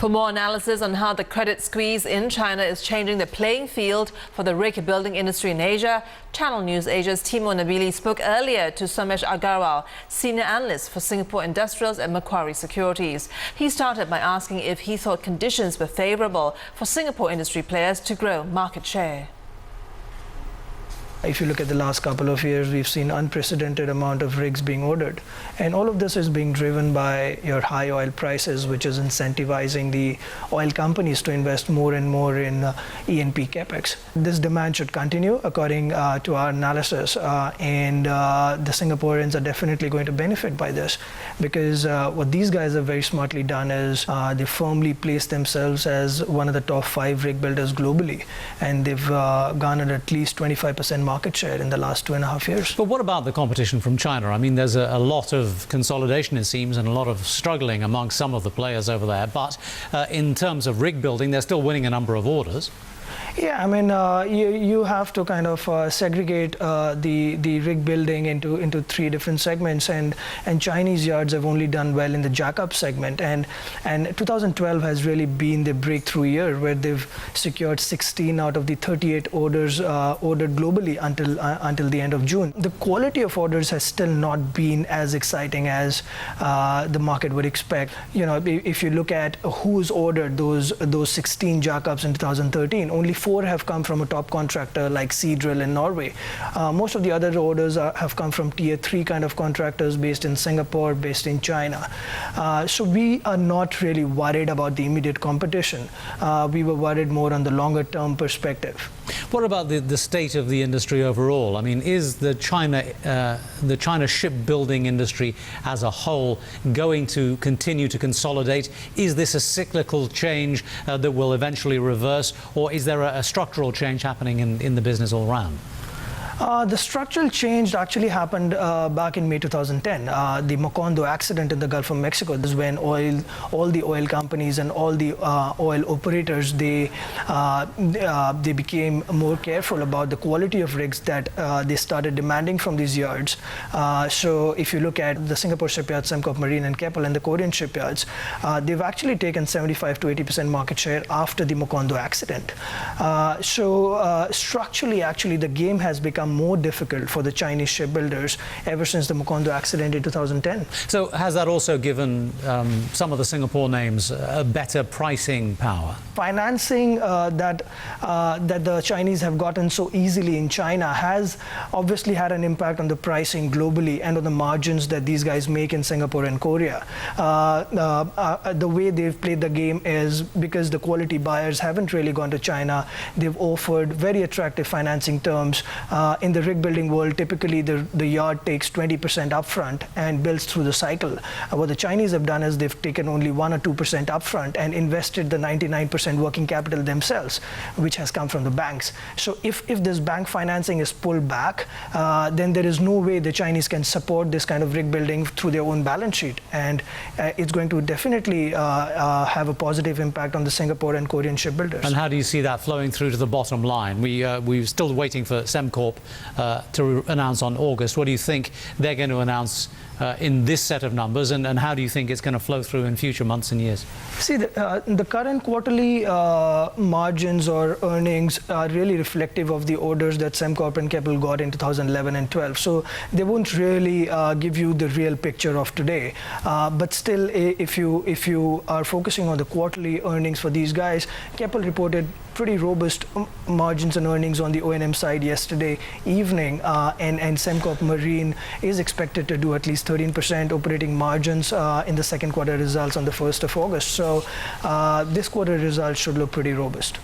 For more analysis on how the credit squeeze in China is changing the playing field for the rig building industry in Asia, Channel News Asia's Timo Nabili spoke earlier to Somesh Agarwal, senior analyst for Singapore Industrials at Macquarie Securities. He started by asking if he thought conditions were favorable for Singapore industry players to grow market share. If you look at the last couple of years, we've seen unprecedented amount of rigs being ordered. And all of this is being driven by your high oil prices, which is incentivizing the oil companies to invest more and more in E&P capex. This demand should continue according to our analysis. And the Singaporeans are definitely going to benefit by this, because what these guys have very smartly done is they firmly placed themselves as one of the top 5 rig builders globally. And they've garnered at least 25% market share in the last 2.5 years. But what about the competition from China? I mean, there's a lot of consolidation, it seems, and a lot of struggling among some of the players over there. But in terms of rig building, they're still winning a number of orders. Yeah, I mean, you have to kind of segregate the rig building into 3 different segments, and Chinese yards have only done well in the jack-up segment, and 2012 has really been the breakthrough year where they've secured 16 out of the 38 orders ordered globally until the end of June. The quality of orders has still not been as exciting as the market would expect. You know, if you look at who's ordered those 16 jack-ups in 2013, only 4 have come from a top contractor like Seadrill in Norway. Most of the other orders have come from tier 3 kind of contractors based in Singapore, based in China. So we are not really worried about the immediate competition. We were worried more on the longer term perspective. What about the state of the industry overall? I mean, is the China shipbuilding industry as a whole going to continue to consolidate? Is this a cyclical change that will eventually reverse, or is there a structural change happening in the business all round? The structural change actually happened back in May 2010. The Macondo accident in the Gulf of Mexico. This is when all the oil companies and all the oil operators, they became more careful about the quality of rigs that they started demanding from these yards. So if you look at the Singapore shipyards, Sembcorp Marine and Keppel, and the Korean shipyards, they've actually taken 75 to 80% market share after the Macondo accident. So structurally, actually, the game has become more difficult for the Chinese shipbuilders ever since the Macondo accident in 2010. So has that also given some of the Singapore names a better pricing power? Financing that the Chinese have gotten so easily in China has obviously had an impact on the pricing globally and on the margins that these guys make in Singapore and Korea. The way they've played the game is because the quality buyers haven't really gone to China. They've offered very attractive financing terms. In the rig building world, typically the yard takes 20% upfront and builds through the cycle. What the Chinese have done is they've taken only 1 or 2% upfront and invested the 99% working capital themselves, which has come from the banks. So if this bank financing is pulled back, then there is no way the Chinese can support this kind of rig building through their own balance sheet. And it's going to definitely have a positive impact on the Singapore and Korean shipbuilders. And how do you see that flowing through to the bottom line? We're still waiting for Sembcorp to announce on August. What do you think they're going to announce in this set of numbers, and how do you think it's going to flow through in future months and years? See, the current quarterly margins or earnings are really reflective of the orders that Sembcorp and Keppel got in 2011 and 12. So they won't really give you the real picture of today. But still, if you are focusing on the quarterly earnings for these guys, Keppel reported pretty robust margins and earnings on the O&M side yesterday evening, and Sembcorp Marine is expected to do at least 13% operating margins in the second quarter results on the 1st of August. So this quarter results should look pretty robust.